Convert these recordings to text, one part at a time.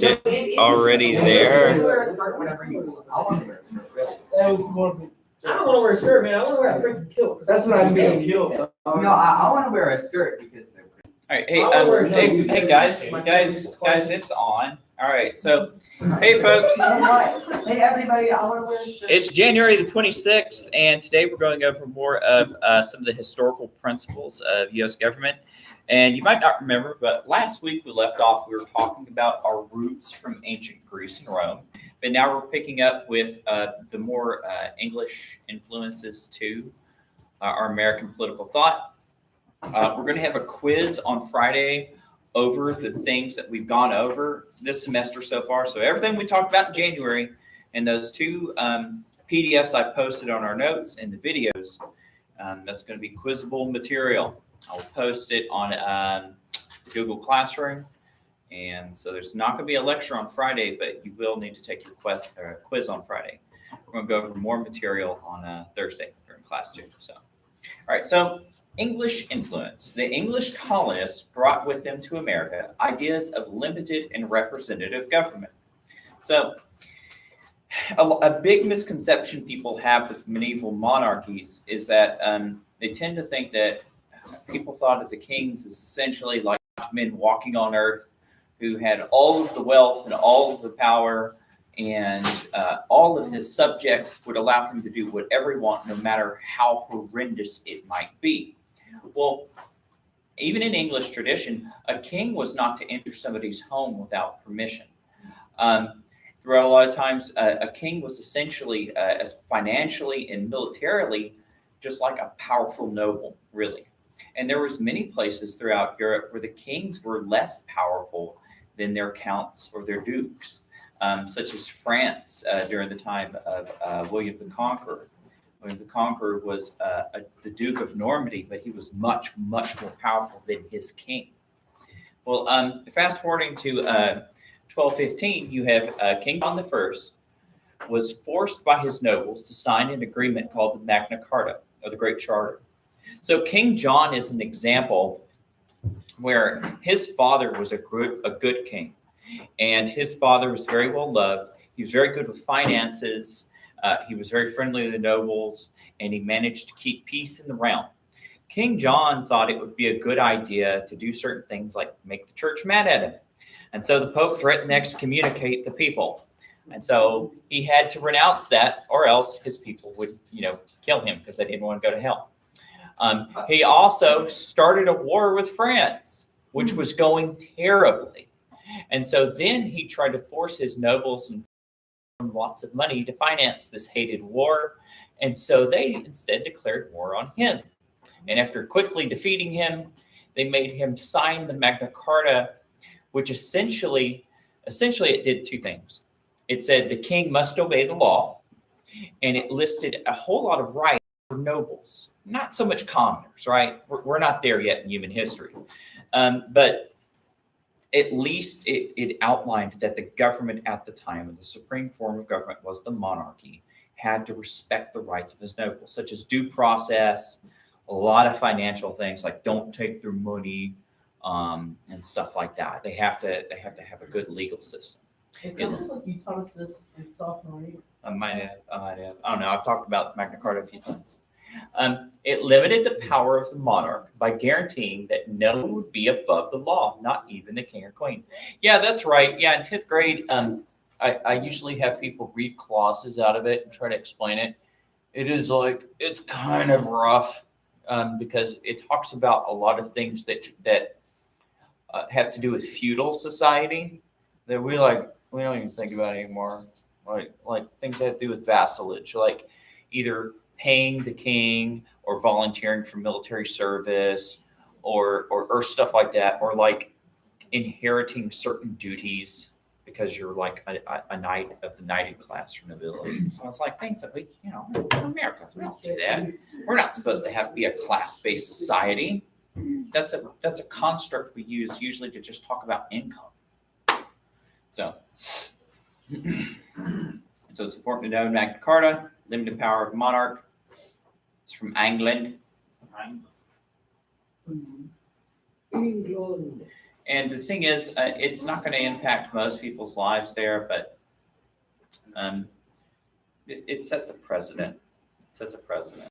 it already there. Wear a skirt whenever you. I want to wear a skirt. Really. That was more of a. I don't want to wear a skirt, man. I want to wear a freaking kilt. That's what I mean. Kilt. No, I want to wear a skirt because they're pretty. All right, I wanna wear a kilt hey because guys, it's on. All right, so hey folks, Hey everybody, I want to wear a skirt. it's January the 26th, and today we're going over more of some of the historical principles of U.S. government. And you might not remember, but last week we left off, we were talking about our roots from ancient Greece and Rome. But now we're picking up with the more English influences to our American political thought. We're going to have a quiz on Friday over the things that we've gone over this semester so far. So everything we talked about in January and those two PDFs I posted on our notes and the videos, that's going to be quizzable material. I'll post it on Google Classroom. And so there's not going to be a lecture on Friday, but you will need to take your quiz on Friday. We're going to go over more material on Thursday during class 2. So, all right. So English influence. The English colonists brought with them to America ideas of limited and representative government. So a big misconception people have with medieval monarchies is that they tend to think that people thought of the kings as essentially like men walking on earth who had all of the wealth and all of the power, and all of his subjects would allow him to do whatever he wanted, no matter how horrendous it might be. Well, even in English tradition, a king was not to enter somebody's home without permission. Throughout a lot of times, a king was essentially, as financially and militarily, just like a powerful noble, really. And there was many places throughout Europe where the kings were less powerful than their counts or their dukes, such as France during the time of William the Conqueror. William the Conqueror was the Duke of Normandy, but he was much, much more powerful than his king. Well, fast forwarding to 1215, you have King John I was forced by his nobles to sign an agreement called the Magna Carta, or the Great Charter. So King John is an example where his father was a good king, and his father was very well loved. He was very good with finances. He was very friendly to the nobles, and he managed to keep peace in the realm. King John thought it would be a good idea to do certain things like make the church mad at him. And so the Pope threatened to excommunicate the people. And so he had to renounce that, or else his people would, kill him because they didn't want to go to hell. He also started a war with France, which was going terribly. And so then he tried to force his nobles and lots of money to finance this hated war. And so they instead declared war on him. And after quickly defeating him, they made him sign the Magna Carta, which essentially it did two things. It said the king must obey the law, and it listed a whole lot of rights for nobles, not so much commoners, right? We're not there yet in human history. But at least it outlined that the government at the time, the supreme form of government was the monarchy, had to respect the rights of his nobles, such as due process, a lot of financial things like don't take their money, and stuff like that. They have to have a good legal system. It's almost like you taught us this in sophomore year. I might have. I don't know. I've talked about Magna Carta a few times. It limited the power of the monarch by guaranteeing that no one would be above the law, not even the king or queen. Yeah, that's right. Yeah, in 10th grade, I usually have people read clauses out of it and try to explain it. It's kind of rough because it talks about a lot of things that have to do with feudal society that we don't even think about anymore. Like things that have to do with vassalage, like either paying the king or volunteering for military service or stuff like that, or like inheriting certain duties because you're like a knight of the knighted class or nobility. So it's like things that we, in America, we don't do that. We're not supposed to be a class-based society. That's a construct we use usually to just talk about income. So it's important to know Magna Carta, limited power of monarch. It's from England. England. And the thing is, it's not going to impact most people's lives there, but it sets a precedent. It sets a precedent.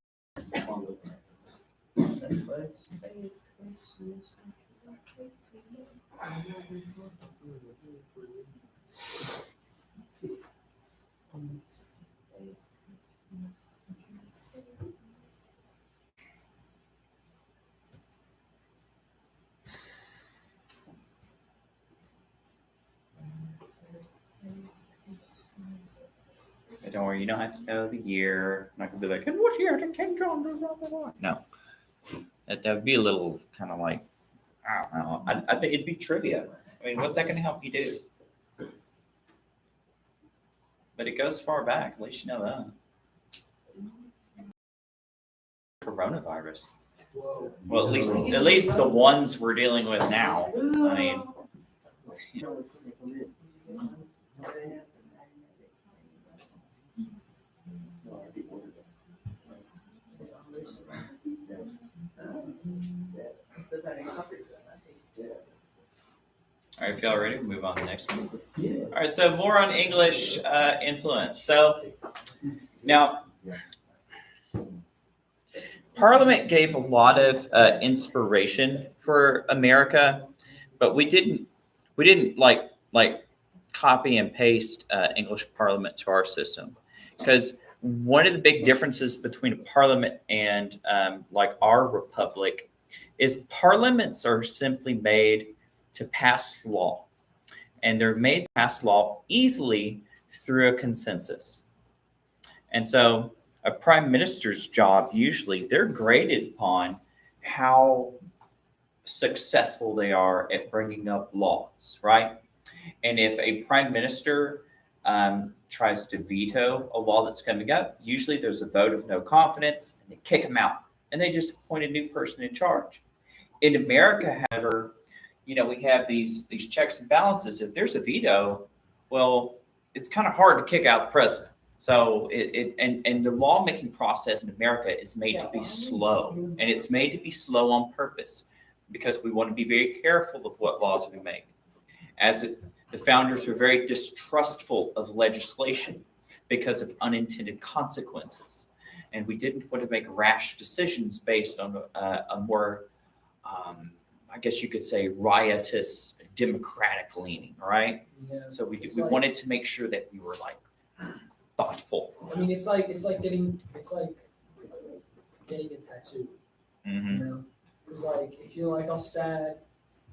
But don't worry, you don't have to know the year. I'm not gonna be like, and what year did King John do blah, blah, blah. No, that would be a little kind of like, I don't know. I think it'd be trivia. I mean, what's that gonna help you do? But it goes far back. At least you know that. Coronavirus. Whoa. Well, at least the ones we're dealing with now. I mean, all right, if y'all ready, we'll move on to the next one. All right, so more on English influence. So now, Parliament gave a lot of inspiration for America, but we didn't like copy and paste English Parliament to our system, because one of the big differences between a Parliament and like our republic is parliaments are simply made to pass law, and they're made to pass law easily through a consensus. And so a prime minister's job, usually they're graded upon how successful they are at bringing up laws, right? And if a prime minister tries to veto a law that's coming up, usually there's a vote of no confidence and they kick him out and they just appoint a new person in charge. In America, however, we have these checks and balances. If there's a veto, well, it's kind of hard to kick out the president. So and the lawmaking process in America is made to be slow, and it's made to be slow on purpose because we want to be very careful of what laws we make. The founders were very distrustful of legislation because of unintended consequences, and we didn't want to make rash decisions based on a more I guess you could say riotous democratic leaning, right? Yeah. So we It's like- wanted to make sure that we were like thoughtful. I mean, it's like getting a tattoo. Mm-hmm. You know, because like if you're like all sad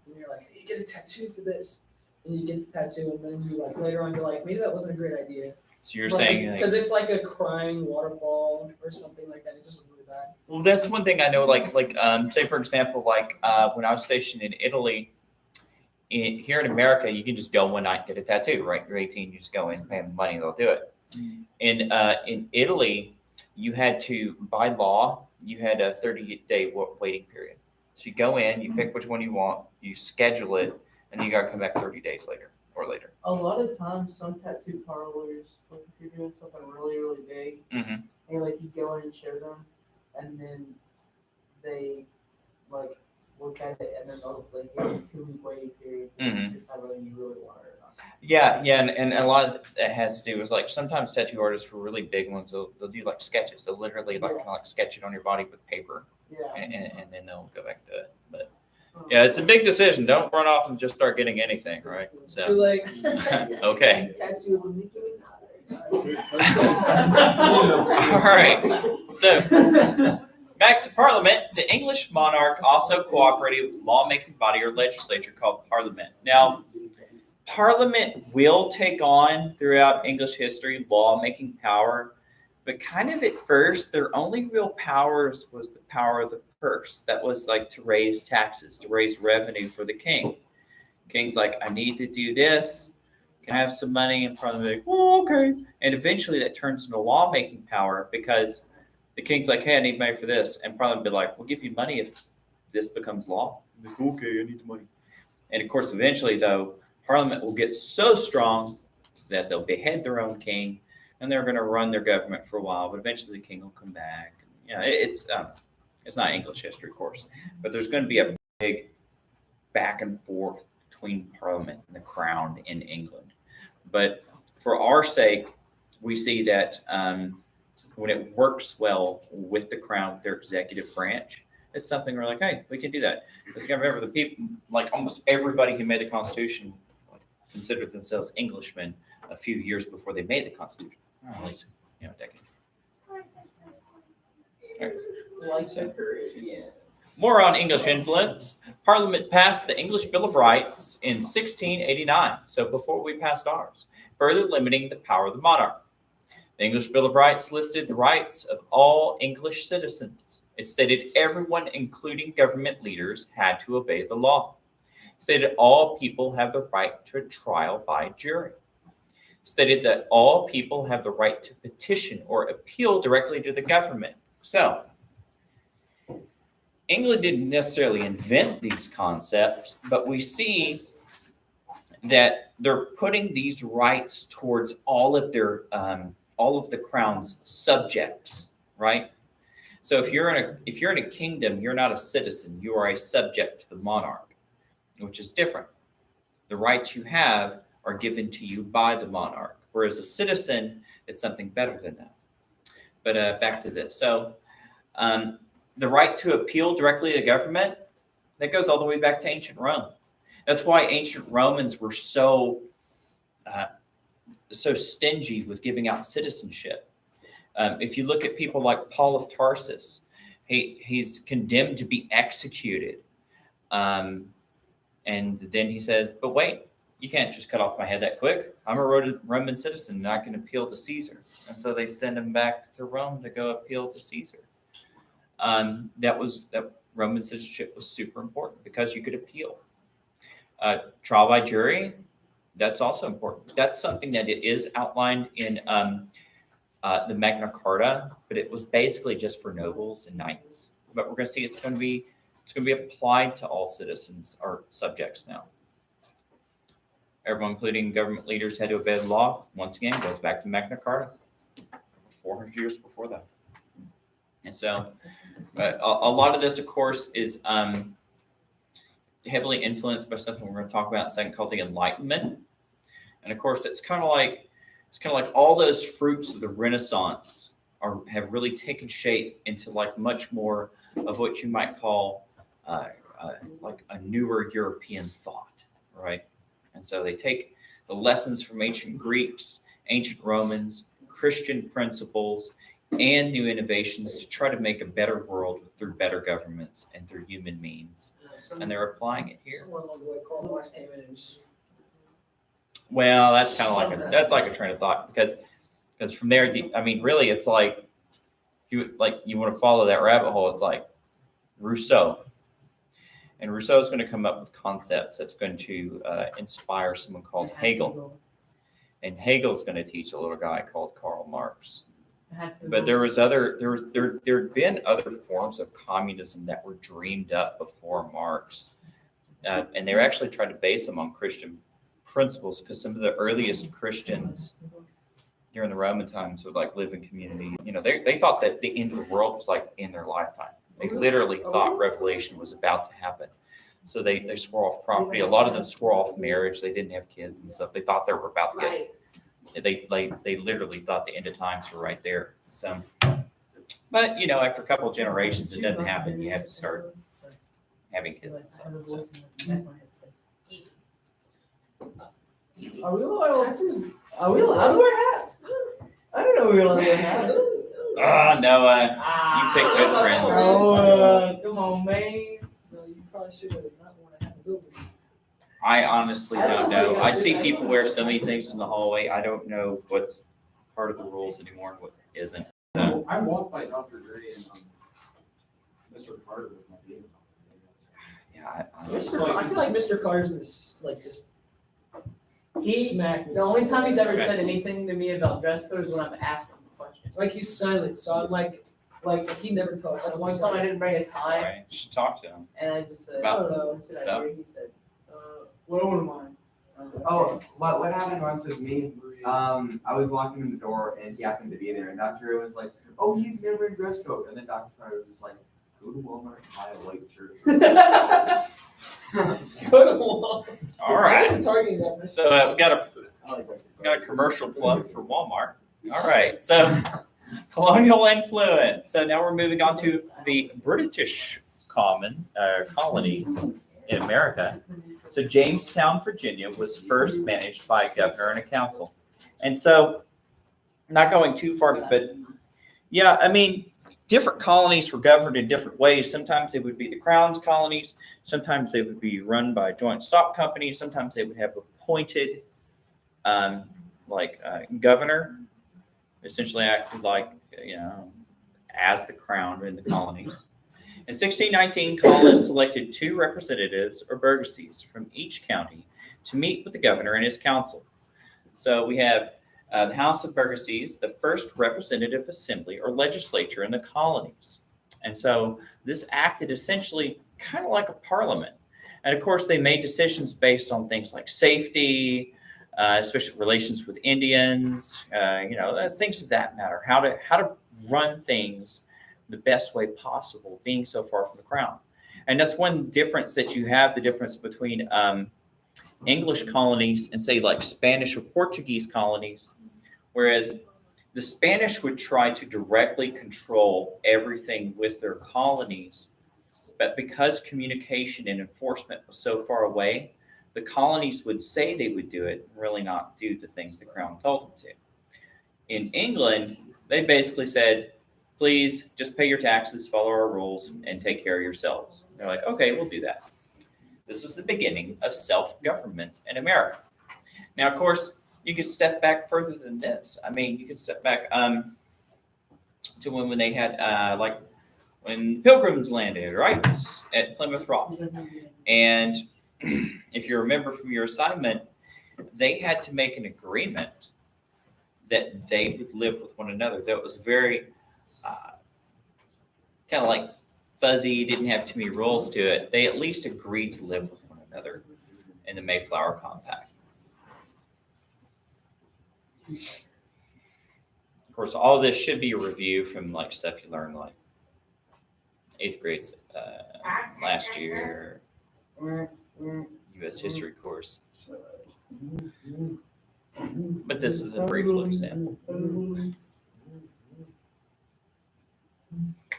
and you're like, hey, you get a tattoo for this, and you get the tattoo, and then you like later on you're like, maybe that wasn't a great idea. So you're saying like, because it's like a crying waterfall or something like that. It just looks really bad. well, that's one thing I know. Like say for example, like when I was stationed in Italy. Here in America, you can just go one night and get a tattoo, right? You're 18, you just go in, pay them money, they'll do it. In Italy, you had to, by law, you had a 30-day waiting period. So you go in, you pick which one you want, you schedule it, and then you got to come back 30 days later or later. A lot of times, some tattoo parlors, like if you're doing something really, really big, Mm-hmm. and like you go in and show them, and then they like look at it, and then they'll like give you a 2-week waiting period. Mhm. Decide whether you really want it or not. Yeah, and a lot of that has to do with like sometimes tattoo artists for really big ones, they'll do like sketches. They'll literally like kind of like sketch it on your body with paper, Yeah. and then they'll go back to it. But yeah, it's a big decision. Don't run off and just start getting anything, right? Too So late. okay. Tattoo on Nicki All right. So back to Parliament. The English monarch also cooperated with lawmaking body or legislature called Parliament. Now, Parliament will take on throughout English history lawmaking power, but kind of at first, their only real powers was the power of the purse. That was like to raise taxes, to raise revenue for the king. King's like, I need to do this. Can I have some money? And Parliament like, well, okay. And eventually that turns into lawmaking power because the king's like, hey, I need money for this. And Parliament be like, we'll give you money if this becomes law. Like, okay, I need the money. And of course, eventually though, Parliament will get so strong that they'll behead their own king and they're going to run their government for a while. But eventually the king will come back. It's not English history, of course, but there's going to be a big back and forth between Parliament and the Crown in England. But for our sake, we see that when it works well with the Crown, with their executive branch, it's something we're like, hey, we can do that. Because you gotta remember, the people, like almost everybody who made the Constitution, considered themselves Englishmen a few years before they made the Constitution. Or at least, a decade. Like the Caribbean. More on English influence. Parliament passed the English Bill of Rights in 1689, so before we passed ours, further limiting the power of the monarch. The English Bill of Rights listed the rights of all English citizens. It stated everyone, including government leaders, had to obey the law. It stated all people have the right to a trial by jury. It stated that all people have the right to petition or appeal directly to the government. So, England didn't necessarily invent these concepts, but we see that they're putting these rights towards all of the crown's subjects, right? So if you're in a kingdom, you're not a citizen; you are a subject to the monarch, which is different. The rights you have are given to you by the monarch, whereas a citizen, it's something better than that. But back to this. So. The right to appeal directly to the government, that goes all the way back to ancient Rome. That's why ancient Romans were so stingy with giving out citizenship. If you look at people like Paul of Tarsus, he's condemned to be executed. And then he says, but wait, you can't just cut off my head that quick. I'm a Roman citizen and I can appeal to Caesar. And so they send him back to Rome to go appeal to Caesar. That Roman citizenship was super important because you could appeal. Trial by jury, that's also important. That's something that it is outlined in the Magna Carta, but it was basically just for nobles and knights. But we're going to see it's going to be applied to all citizens or subjects now. Everyone, including government leaders, had to obey the law. Once again, goes back to Magna Carta, 400 years before that. And so, but a lot of this, of course, is heavily influenced by something we're going to talk about in a second called the Enlightenment. And of course, it's kind of like all those fruits of the Renaissance have really taken shape into like much more of what you might call like a newer European thought, right? And so they take the lessons from ancient Greeks, ancient Romans, Christian principles, and new innovations to try to make a better world through better governments and through human means. And they're applying it here. Someone along the way, Karl Marx came in and just Well, that's kind of like a train of thought because from there, I mean, really, it's like you want to follow that rabbit hole. It's like Rousseau, and Rousseau is going to come up with concepts that's going to inspire someone called Hegel, and Hegel's going to teach a little guy called Karl Marx. But there had been other forms of communism that were dreamed up before Marx, and they were actually trying to base them on Christian principles because some of the earliest Christians during the Roman times would like live in community. They thought that the end of the world was like in their lifetime. They literally thought Revelation was about to happen. So they swore off property. A lot of them swore off marriage. They didn't have kids and stuff. They thought they were about to get. They literally thought the end of times were right there. So, but after a couple of generations, it doesn't happen. You have to start having kids and stuff. Are we allowed to wear hats? I don't know we were allowed to wear hats. Noah, you pick good friends. Come on, man. no, you probably should have not want to have a building. I honestly don't know. I see people wear so many things in the hallway. I don't know what's part of the rules anymore and what isn't. I walked by Dr. Dre and Mr. Carter with my vehicle. Yeah, I feel like Mr. Carter's gonna just smack me. The only time he's ever Okay. said anything to me about dress code is when I've asked him a question. Like he's silent, so I'm like he never talks. Like one time I didn't bring a tie, sorry. You should talk to him. and I just said, I don't know. what should I So? wear? He said, what one of mine? Oh, what happened once with me? I was walking in the door and he happened to be there, and Dr. was like, "Oh, he's gonna wear dress code," and then Dr. Fryer was just like, "Go to Walmart and buy a white shirt." Go along. All right. Who's targeting that? So we got a commercial plug for Walmart. All right. So colonial influence. So now we're moving on to the British colonies in America. So Jamestown, Virginia was first managed by a governor and a council. And so not going too far, but yeah, I mean, different colonies were governed in different ways. Sometimes they would be the crown's colonies. Sometimes they would be run by joint stock companies. Sometimes they would have appointed governor, essentially acted like, as the crown in the colonies. In 1619, colonists selected 2 representatives or burgesses from each county to meet with the governor and his council. So we have the House of Burgesses, the first representative assembly or legislature in the colonies. And so this acted essentially kind of like a parliament. And of course, they made decisions based on things like safety, especially relations with Indians, things of that matter, how to run things the best way possible, being so far from the crown. And that's one difference that you have, the difference between English colonies and say like Spanish or Portuguese colonies, whereas the Spanish would try to directly control everything with their colonies. But because communication and enforcement was so far away, the colonies would say they would do it and really not do the things the crown told them to. In England, they basically said, please just pay your taxes, follow our rules, and take care of yourselves. They're like, okay, we'll do that. This was the beginning of self-government in America. Now, of course, you could step back further than this. I mean, you could step back to when they had, when Pilgrims landed, right, at Plymouth Rock. And if you remember from your assignment, they had to make an agreement that they would live with one another. That was very kind of like fuzzy, didn't have too many rules to it. They at least agreed to live with one another in the Mayflower Compact. Of course, all of this should be a review from like stuff you learned like 8th grade last year, U.S. history course. But this is a brief little example.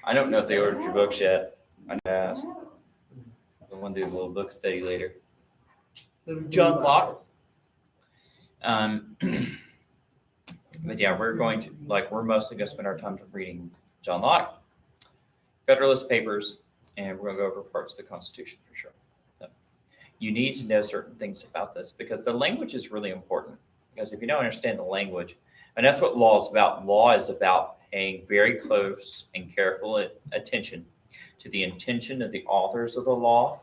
I don't know if they ordered your books yet. I asked. I want to do a little book study later. John Locke. But yeah, we're mostly going to spend our time reading John Locke, Federalist Papers, and we're going to go over parts of the Constitution for sure. So you need to know certain things about this because the language is really important. Because if you don't understand the language, and that's what law is about. Law is about paying very close and careful attention to the intention of the authors of the law,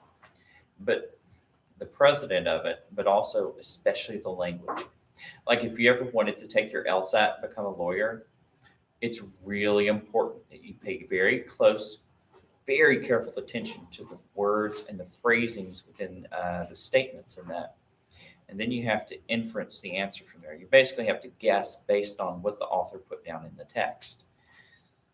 but the president of it, but also especially the language. Like if you ever wanted to take your LSAT and become a lawyer, it's really important that you pay very close, very careful attention to the words and the phrasings within the statements in that. And then you have to inference the answer from there. You basically have to guess based on what the author put down in the text.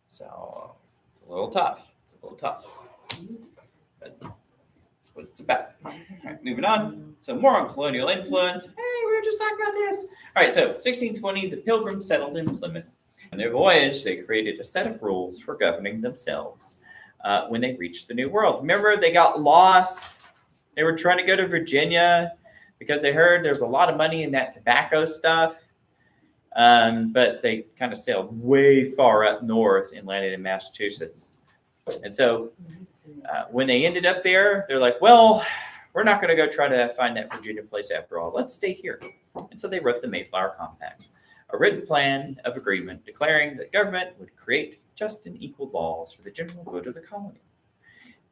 So it's a little tough. But that's what it's about. All right, moving on. So more on colonial influence. Hey, we were just talking about this. All right, so 1620, the Pilgrims settled in Plymouth. On their voyage, they created a set of rules for governing themselves when they reached the New World. Remember, they got lost. They were trying to go to Virginia because they heard there's a lot of money in that tobacco stuff. But they kind of sailed way far up north and landed in Massachusetts. And so when they ended up there, they're like, well, we're not going to go try to find that Virginia place after all. Let's stay here. And so they wrote the Mayflower Compact, a written plan of agreement declaring that government would create just and equal laws for the general good of the colony,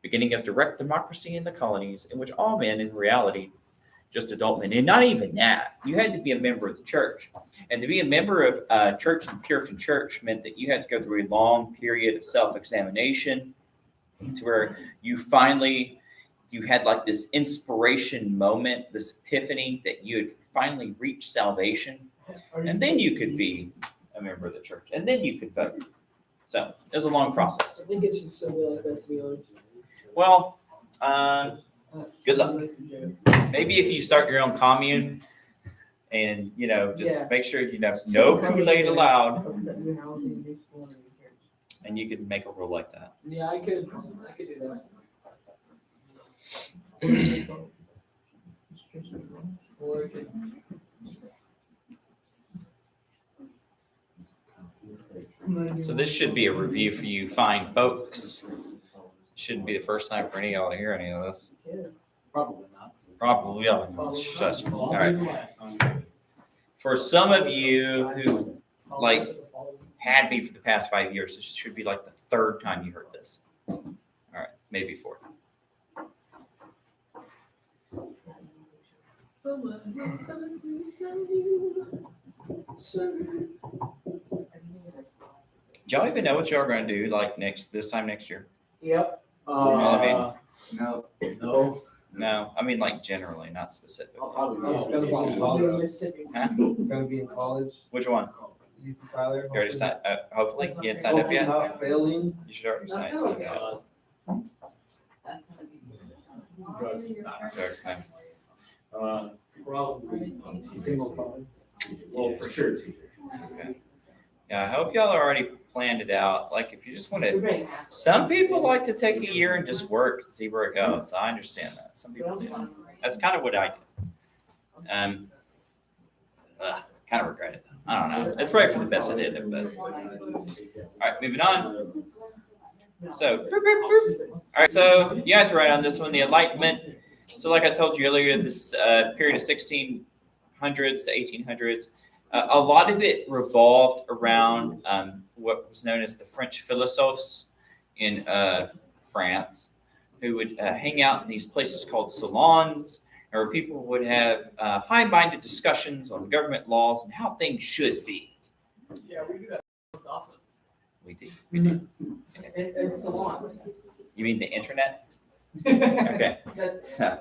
beginning of direct democracy in the colonies in which all men in reality just adult men. And not even that. You had to be a member of the church. And to be a member of Church of the Puritan Church meant that you had to go through a long period of self-examination to where you had like this inspiration moment, this epiphany that you had finally reached salvation. And then you could be a member of the church. And then you could vote. So it was a long process. I think it should still be like that, to be honest. Well, Good luck. Maybe if you start your own commune and, just Yeah. make sure, no Kool-Aid allowed, Open up new housing, new school, and new church. and you can make a rule like that. Yeah, I could do that. Or I could. So this should be a review for you fine folks. Shouldn't be the first time for any of y'all to hear any of this. Probably not. Probably all. All right. For some of you who like had me for the past 5 years, this should be like the third time you heard this. All right, maybe fourth. Do y'all even know what y'all are going to do like this time next year? Yep. No. No. No, I mean like generally, not specific. I'll probably It's gonna be in not. college. Mississippi. Huh? Gonna be in college. Which one? UT Tyler. You already signed. Hopefully, you didn't sign up Hopefully yet. not failing. You should already sign up. Drugs. Already signed. Probably on Single TV. phone. Well, for sure TV. Okay. Yeah, I hope y'all already planned it out. Like, if you just want to, Everybody some people like to take a year and just work and see where it goes. I understand that. Some people do. That's kind of what I do. Kind of regret it. I don't know. It's probably for the best I did it, but all right, moving on. So, boop, boop, boop. All right, so you had to write on this one the Enlightenment. So, like I told you earlier, this period of 1600s to 1800s, a lot of it revolved around what was known as the French philosophes in France, who would hang out in these places called salons, where people would have high-minded discussions on government laws and how things should be. Yeah, we do that. Awesome. We do. We do. and salons. You mean the internet? Okay. That's So,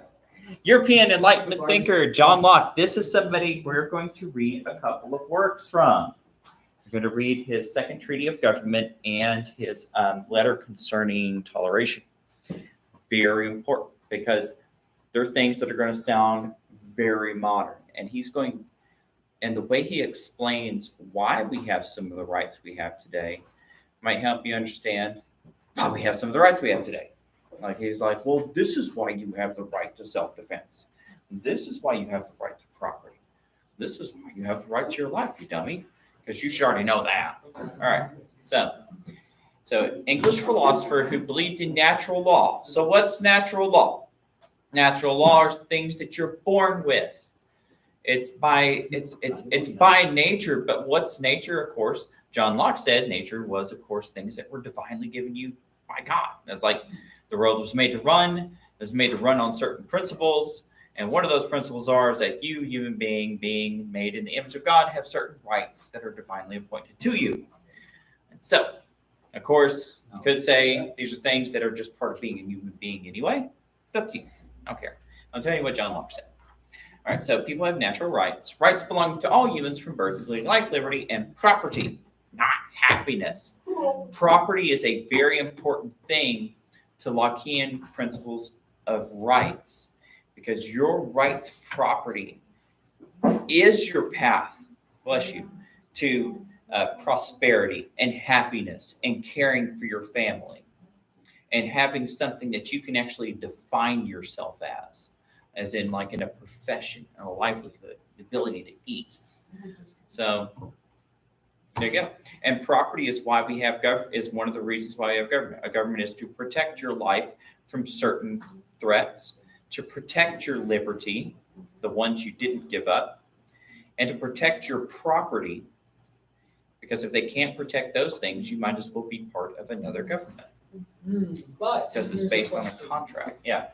European Enlightenment thinker John Locke. This is somebody we're going to read a couple of works from. We're going to read his Second Treaty of Government and his letter concerning toleration. Very important because they're things that are going to sound very modern. And and the way he explains why we have some of the rights we have today might help you understand why we have some of the rights we have today. Like he's like, well, this is why you have the right to self-defense. This is why you have the right to property. This is why you have the right to your life, you dummy, because you should already know that. All right. So English philosopher who believed in natural law. So what's natural law? Natural law are things that you're born with. It's by nature, but what's nature? Of course, John Locke said nature was, of course, things that were divinely given you by God. It's like the world was made to run. It was made to run on certain principles. And one of those principles is that you, human being made in the image of God, have certain rights that are divinely appointed to you. And so, of course, you could say these are things that are just part of being a human being anyway. It's up to you. I don't care. I'll tell you what John Locke said. All right, so people have natural rights. Rights belong to all humans from birth, including life, liberty, and property, not happiness. Property is a very important thing to Lockean principles of rights, because your right to property is your path, bless you, to prosperity and happiness and caring for your family and having something that you can actually define yourself as in like in a profession and a livelihood, the ability to eat. So there you go. And property is why we have is one of the reasons why we have government. A government is to protect your life from certain threats, to protect your liberty, the ones you didn't give up, and to protect your property. Because if they can't protect those things, you might as well be part of another government. But Because it's here's the based on a question. contract. Yeah.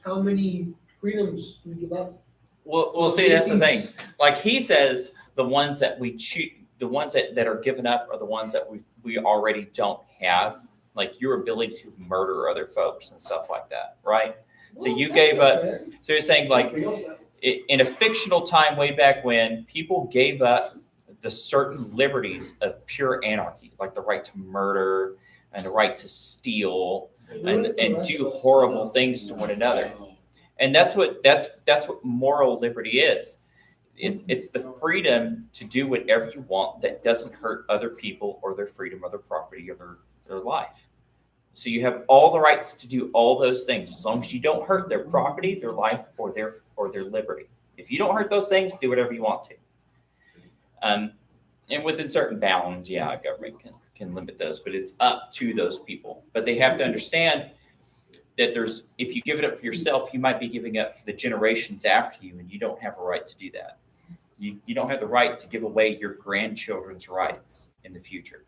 How many freedoms do we give up? Well, see, that's the thing. Like he says, the ones that we choose, the ones that are given up are the ones that we already don't have, like your ability to murder other folks and stuff like that, right? So you gave up. So you're saying like in a fictional time way back when, people gave up the certain liberties of pure anarchy, like the right to murder and the right to steal and do horrible things to one another. And that's what moral liberty is. It's the freedom to do whatever you want that doesn't hurt other people or their freedom or their property or their life. So you have all the rights to do all those things as long as you don't hurt their property, their life, or their liberty. If you don't hurt those things, do whatever you want to. And within certain bounds, yeah, government can limit those, but it's up to those people. But they have to understand that if you give it up for yourself, you might be giving up for the generations after you, and you don't have a right to do that. You don't have the right to give away your grandchildren's rights in the future.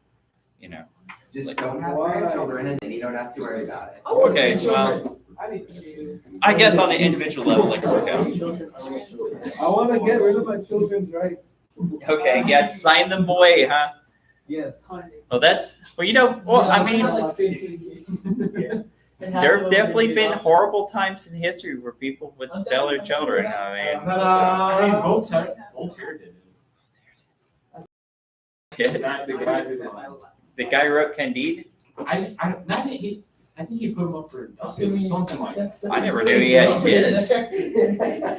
Just don't have grandchildren and then you don't have to worry about it. Okay, well, I guess on an individual level, it can work out. I want to get rid of my children's rights. Okay, yeah, sign them away, huh? Yes. Well, I mean, Like 15 there have definitely been horrible times in history where people would sell their children. I mean, Voltaire did it. The guy who wrote Candide, I think he put him up for something like that. I never knew he had kids.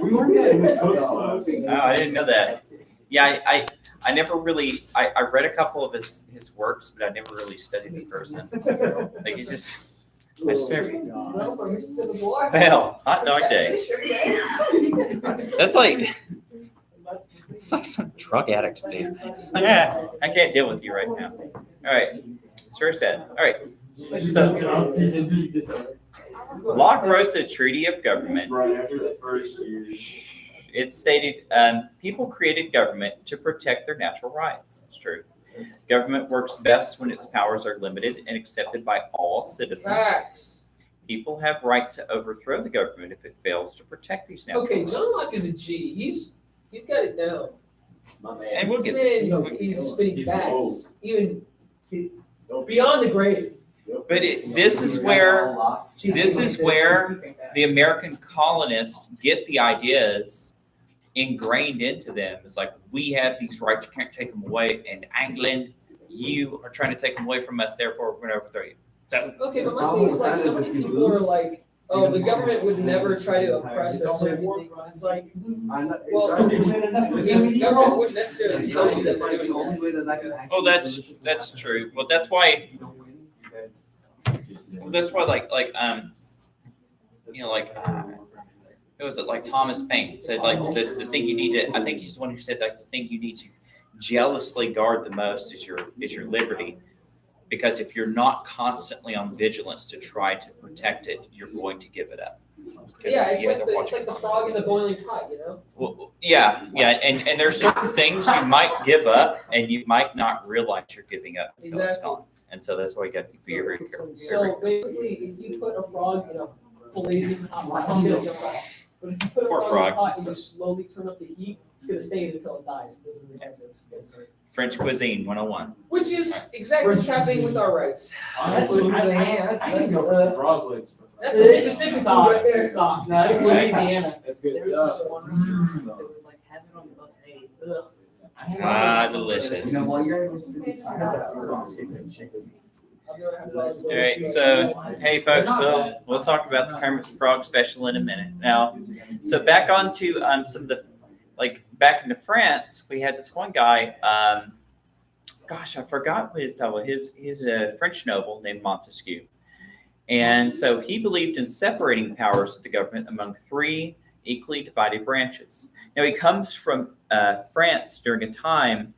We learned that in his coach class. Oh, I didn't know that. Yeah, I never really, I read a couple of his works, but I never really studied the person. Like, he's just, I just never, No, for Mississippi War. well, hot dog day. That's like, it's like some drug addicts do. It's like, I can't deal with you right now. All right, it's very sad. All right, so Locke wrote the Treaty of Government. Right after the first year. It stated, people created government to protect their natural rights. It's true. Government works best when its powers are limited and accepted by all citizens. Facts. People have right to overthrow the government if it fails to protect these natural Okay, rights. John Locke is a G. He's got it down. My man. And we'll This get, man, he's spitting He's facts, even beyond the grave. but this is where the American colonists get the ideas ingrained into them. It's like, we have these rights, you can't take them away. And England, you are trying to take them away from us, therefore we're going to overthrow you. So, Okay, but my thing is like, so many people are like, oh, the government would never try to oppress us or anything. But it's like, well, the government wouldn't necessarily tell you that they're doing that. oh, that's true. Well, that's why it was like Thomas Paine said, like, the thing you need to, I think he's the one who said, like, the thing you need to jealously guard the most is your liberty. Because if you're not constantly on vigilance to try to protect it, you're going to give it up. Yeah, it's You have like to watch the it frog in the boiling pot, you know? Well, yeah, and there's certain things you might give up and you might not realize you're giving up until it's Exactly. gone. And so that's why you got to be very careful. So basically, if you put a frog in a blazing hot pot, it's gonna jump off. But if you put a Poor frog in a frog. pot and you slowly turn up the heat, it's gonna stay in until it dies. It doesn't realize it's good. French cuisine 101. Which is exactly what's happening with our rights. Honestly, I can go for some frog legs. That's a Mississippi food right there. No, that's Louisiana. That's good There's stuff. this one that was like having on the buffet. Ugh. Ah, delicious. You know, while you're in Mississippi, I've never had frogs. All right, so hey folks, we'll talk about the Kermit the Frog special in a minute. Now, so back on to some of the, like, back into France, we had this one guy, gosh, I forgot what his title was. He's a French noble named Montesquieu. And so he believed in separating powers of the government among three equally divided branches. Now, he comes from France during a time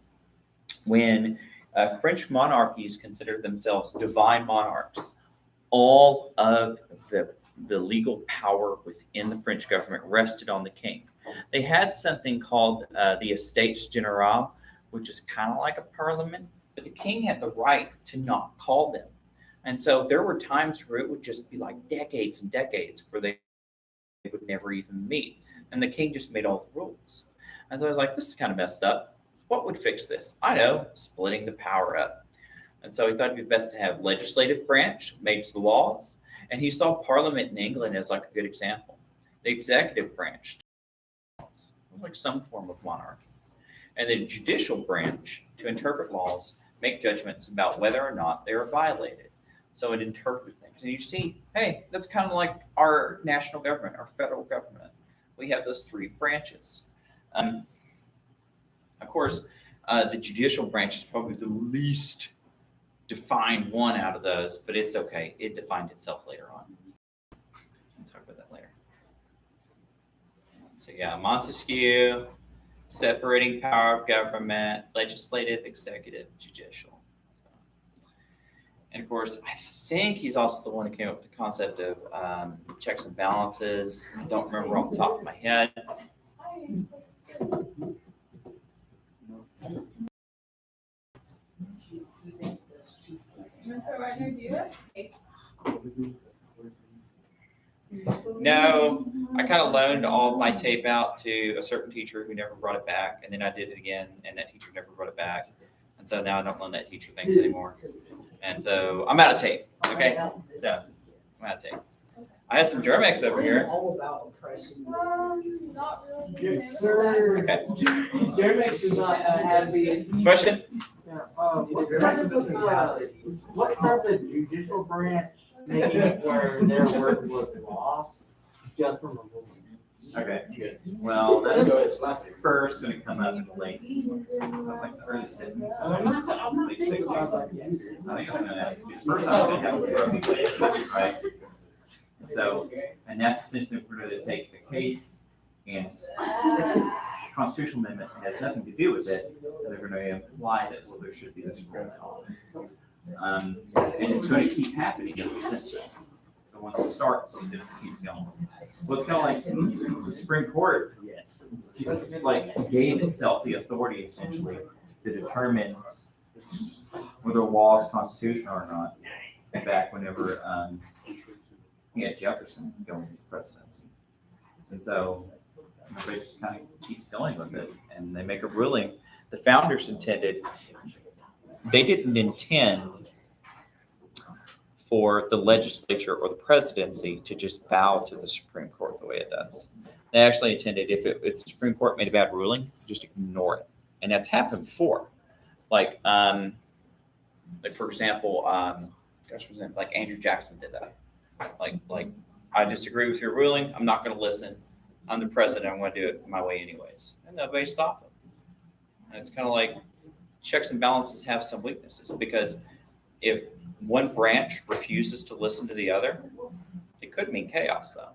when French monarchies considered themselves divine monarchs. All of the legal power within the French government rested on the king. They had something called the Estates Generales, which is kind of like a parliament, but the king had the right to not call them. And so there were times where it would just be like decades and decades where they would never even meet. And the king just made all the rules. And so I was like, this is kind of messed up. What would fix this? I know, splitting the power up. And so he thought it'd be best to have legislative branch made to the laws. And he saw Parliament in England as like a good example. The executive branch, like some form of monarchy. And the judicial branch to interpret laws, make judgments about whether or not they are violated. So it interprets things. So you see, hey, that's kind of like our national government, our federal government. We have those three branches. Of course, the judicial branch is probably the least defined one out of those, but it's okay. It defined itself later on. We'll talk about that later. So yeah, Montesquieu, separating power of government, legislative, executive, judicial. And of course, I think he's also the one who came up with the concept of checks and balances. I don't remember off the top of my head. Mr. Wagner, do you have tape? No, I kind of loaned all my tape out to a certain teacher who never brought it back, and then I did it again, and that teacher never brought it back. And so now I don't loan that teacher things anymore. And so I'm out of tape. Okay, so I'm out of tape. I have some Germex over here. All about oppressing. Not really. Yes, sir. Okay. Germex does not have the. Question? What's the judicial branch making it where their word was lost just from a rule? Okay, good. Well, that's first going to come up in the late, something like the early 70s. Late 60s. I think it's going to first time it's going to happen for everybody, right? So, and that's essentially if we're going to take the case and constitutional amendment has nothing to do with it. They're going to imply that, well, there should be this rule. And it's going to keep happening ever since. So once it starts, it just keeps going. Well, it's kind of like the Supreme Court, like gave itself the authority essentially to determine whether a law is constitutional or not. Back whenever you had Jefferson going into presidency, and so everybody just kind of keeps going with it, and they make a ruling. The founders intended, they didn't intend for the legislature or the presidency to just bow to the Supreme Court the way it does. They actually intended if the Supreme Court made a bad ruling, just ignore it. And that's happened before. Like for example, like Andrew Jackson did that. Like I disagree with your ruling. I'm not going to listen. I'm the president. I'm going to do it my way anyways. And nobody stopped him. And it's kind of like checks and balances have some weaknesses because if one branch refuses to listen to the other, it could mean chaos though.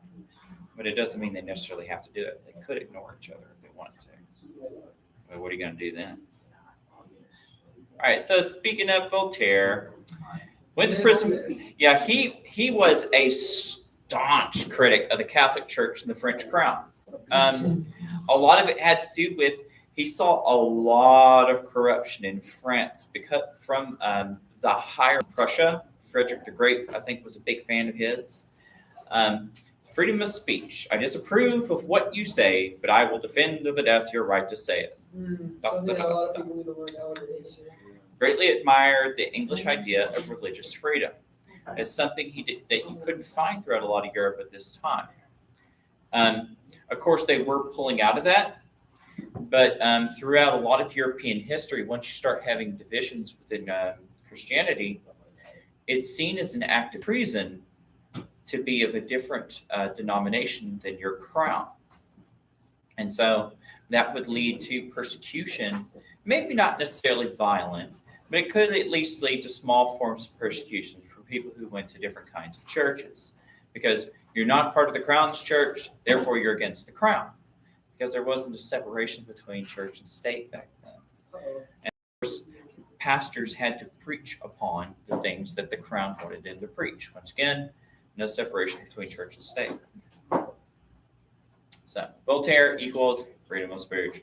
But it doesn't mean they necessarily have to do it. They could ignore each other if they wanted to. Well, what are you going to do then? All right. So speaking of Voltaire, went to prison. Yeah, he was a staunch critic of the Catholic Church and the French crown. A lot of it had to do with he saw a lot of corruption in France because from the higher Prussia. Frederick the Great, I think, was a big fan of his. Freedom of speech. I disapprove of what you say, but I will defend to the death your right to say it. Something a lot of people need to learn nowadays. Greatly admired the English idea of religious freedom. It's something he did that you couldn't find throughout a lot of Europe at this time. Of course, they were pulling out of that, but throughout a lot of European history, once you start having divisions within Christianity, it's seen as an act of treason to be of a different denomination than your crown. And so that would lead to persecution, maybe not necessarily violent, but it could at least lead to small forms of persecution for people who went to different kinds of churches. Because you're not part of the crown's church, therefore you're against the crown. Because there wasn't a separation between church and state back then. And of course, pastors had to preach upon the things that the crown wanted them to preach. Once again, no separation between church and state. So Voltaire equals freedom of speech.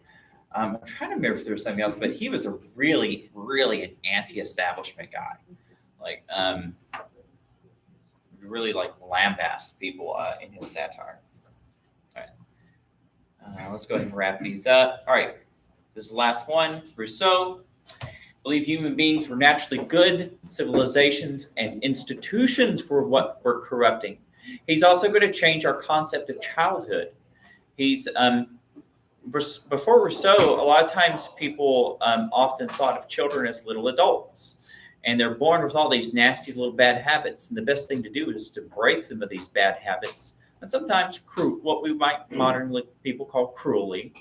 I'm trying to remember if there was something else, but he was a really, really an anti-establishment guy. Like, really like lambast people in his satire. All right. Let's go ahead and wrap these up. All right. This is the last one. Rousseau believed human beings were naturally good. Civilizations and institutions were what were corrupting. He's also going to change our concept of childhood. He's before Rousseau, a lot of times people often thought of children as little adults. And they're born with all these nasty little bad habits. And the best thing to do is to break some of these bad habits. And sometimes what we might modern people call cruelly.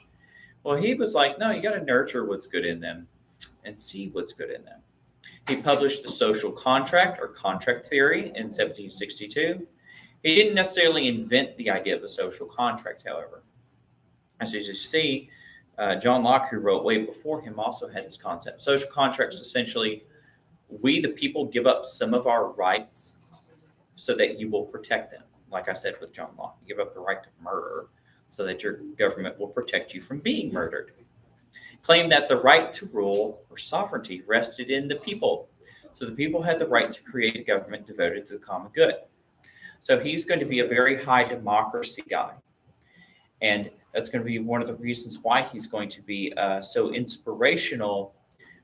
Well, he was like, no, you got to nurture what's good in them and see what's good in them. He published The Social Contract or Contract Theory in 1762. He didn't necessarily invent the idea of the social contract, however. As you see, John Locke, who wrote way before him, also had this concept. Social contracts essentially, we the people give up some of our rights so that you will protect them. Like I said with John Locke, you give up the right to murder so that your government will protect you from being murdered. Claimed that the right to rule or sovereignty rested in the people. So the people had the right to create a government devoted to the common good. So he's going to be a very high democracy guy. And that's going to be one of the reasons why he's going to be so inspirational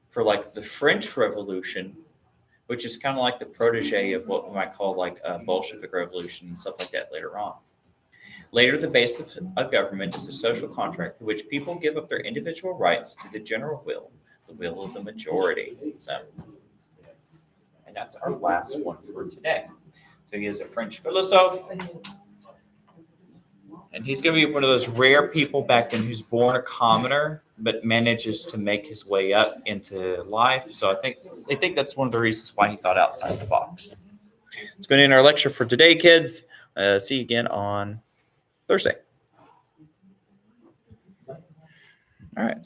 for like the French Revolution, which is kind of like the protege of what we might call like a Bolshevik Revolution and stuff like that later on. Later, the basis of government is the social contract in which people give up their individual rights to the general will, the will of the majority. So, and that's our last one for today. So he is a French philosopher. And he's going to be one of those rare people back then who's born a commoner, but manages to make his way up into life. So I think that's one of the reasons why he thought outside the box. It's going to end our lecture for today, kids. See you again on Thursday. All right.